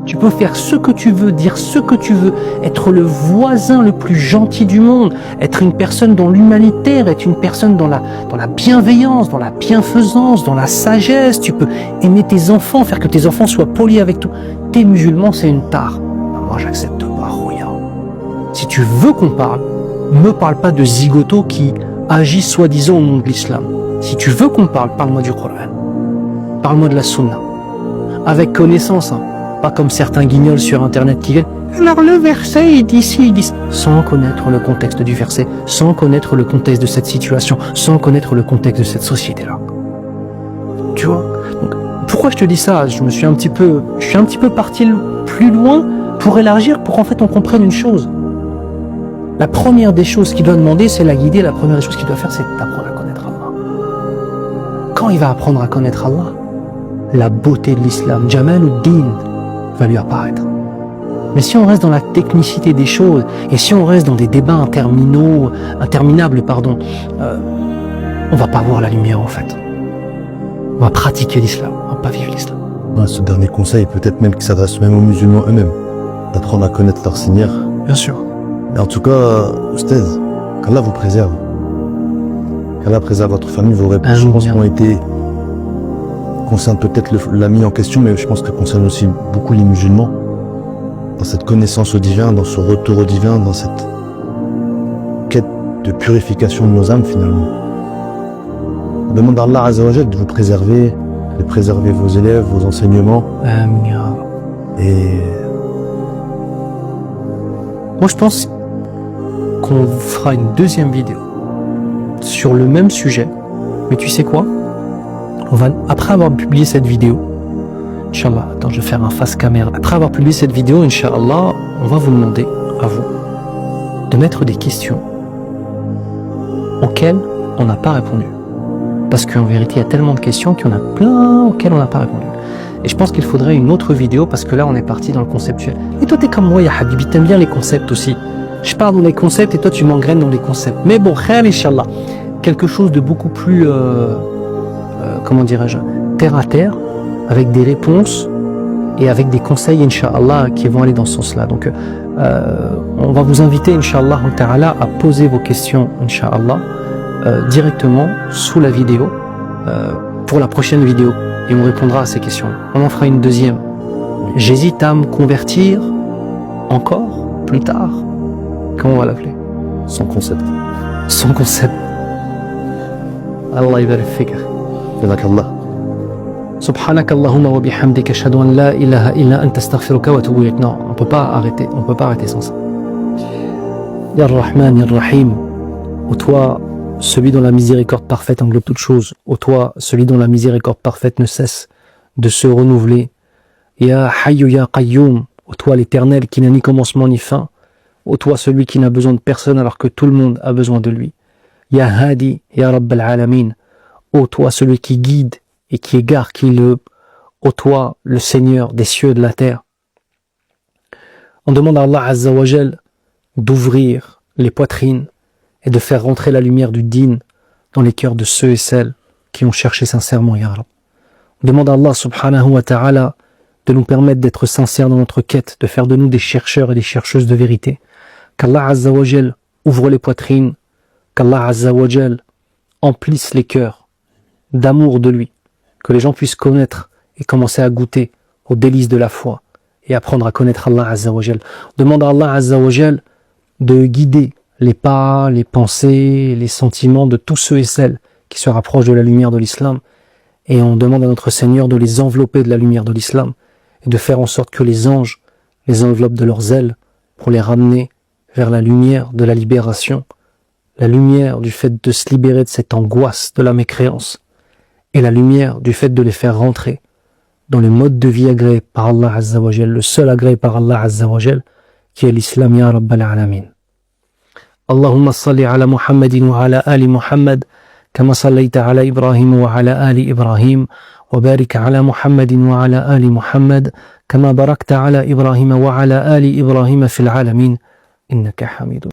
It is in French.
Tu peux faire ce que tu veux, dire ce que tu veux, être le voisin le plus gentil du monde, être une personne dans l'humanitaire, être une personne dans la bienveillance, dans la bienfaisance, dans la sagesse. Tu peux aimer tes enfants, faire que tes enfants soient polis avec toi. T'es musulman, c'est une tare. Moi, j'accepte pas, regarde. Si tu veux qu'on parle, me parle pas de zigoto qui agit soi-disant au nom de l'islam. Si tu veux qu'on parle, parle-moi du Coran. Parle-moi de la Sunna. Avec connaissance, hein. Pas comme certains guignols sur internet qui viennent. Alors le verset, il dit ci, il dit ça. Sans connaître le contexte du verset, sans connaître le contexte de cette situation, sans connaître le contexte de cette société-là. Tu vois? Donc, pourquoi je te dis ça? Je suis un petit peu parti plus loin pour élargir, pour qu'en fait on comprenne une chose. La première des choses qu'il doit demander, c'est la guider. La première des choses qu'il doit faire, c'est d'apprendre à connaître Allah. Quand il va apprendre à connaître Allah, la beauté de l'islam, Jamaluddin, va lui apparaître. Mais si on reste dans la technicité des choses, et si on reste dans des débats interminables, on va pas voir la lumière en fait. On va pratiquer l'islam, on va pas vivre l'islam. Ce dernier conseil, peut-être même qui s'adresse même aux musulmans eux-mêmes, d'apprendre à connaître leur Seigneur. Bien sûr. Et en tout cas, Oustaz, qu'Allah vous préserve. Qu'Allah préserve votre famille, vos réponses, je pense, ont été concerne peut-être l'ami en question, mais je pense que concerne aussi beaucoup les musulmans, dans cette connaissance au divin, dans ce retour au divin, dans cette quête de purification de nos âmes finalement. On demande à Allah Azza wa Jal de vous préserver, de préserver vos élèves, vos enseignements. Et moi je pense qu'on fera une deuxième vidéo sur le même sujet, mais tu sais quoi? Après avoir publié cette vidéo, Inch'Allah, attends, je vais faire un face caméra. Après avoir publié cette vidéo, Inch'Allah, on va vous demander, à vous, de mettre des questions auxquelles on n'a pas répondu. Parce qu'en vérité, il y a tellement de questions qu'il y en a plein auxquelles on n'a pas répondu. Et je pense qu'il faudrait une autre vidéo parce que là, on est parti dans le conceptuel. Et toi, t'es comme moi, ya Habibi, t'aimes bien les concepts aussi. Je parle dans les concepts et toi, tu m'engraines dans les concepts. Mais bon, khair, Inch'Allah, quelque chose de beaucoup plus... comment dirais-je, terre à terre, avec des réponses et avec des conseils, Inch'Allah, qui vont aller dans ce sens-là. Donc, on va vous inviter, Inch'Allah, à poser vos questions, Inch'Allah, directement sous la vidéo, pour la prochaine vidéo. Et on répondra à ces questions. On en fera une deuxième. J'hésite à me convertir encore, plus tard. Comment on va l'appeler? sans concept. Sans concept. Allah yabarak fik. Allah. Subhanak Allahumma wa bihamdika ashhadu an la ilaha illa anta astaghfiruka wa atubu ilayk. Non, on peut pas arrêter sans ça. Ya Rahman, Ya Rahim, ô toi, celui dont la miséricorde parfaite englobe toutes choses, ô toi, celui dont la miséricorde parfaite ne cesse de se renouveler. Ya Hayyu Ya Qayyum, ô toi l'éternel qui n'a ni commencement ni fin, ô toi celui qui n'a besoin de personne alors que tout le monde a besoin de lui. Ya Hadi, Ya Rabbal Alamin, ô toi celui qui guide et qui égare qui le, ô toi le Seigneur des cieux et de la terre. On demande à Allah Azza wa Jal d'ouvrir les poitrines et de faire rentrer la lumière du din dans les cœurs de ceux et celles qui ont cherché sincèrement, Ya Rab. On demande à Allah subhanahu wa ta'ala de nous permettre d'être sincères dans notre quête, de faire de nous des chercheurs et des chercheuses de vérité. Qu'Allah Azza wa Jal ouvre les poitrines, qu'Allah Azza wa Jal emplisse les cœurs d'amour de lui, que les gens puissent connaître et commencer à goûter aux délices de la foi et apprendre à connaître Allah Azza wa Jal. On demande à Allah Azza wa Jal de guider les pas, les pensées, les sentiments de tous ceux et celles qui se rapprochent de la lumière de l'islam, et on demande à notre Seigneur de les envelopper de la lumière de l'islam et de faire en sorte que les anges les enveloppent de leurs ailes pour les ramener vers la lumière de la libération, la lumière du fait de se libérer de cette angoisse de la mécréance, et la lumière du fait de les faire rentrer dans le mode de vie agréé par Allah Azza wa Jal, le seul agréé par Allah Azza wa Jal, qui est l'islam, Ya Rabbal Alamin. Allahumma salli ala Muhammadin wa ala ali Muhammad, كما صليت على إبراهيم وعلى آل إبراهيم وبارك على محمد وعلى آل محمد كما باركت على إبراهيم وعلى آل إبراهيم في العالمين إنك حميد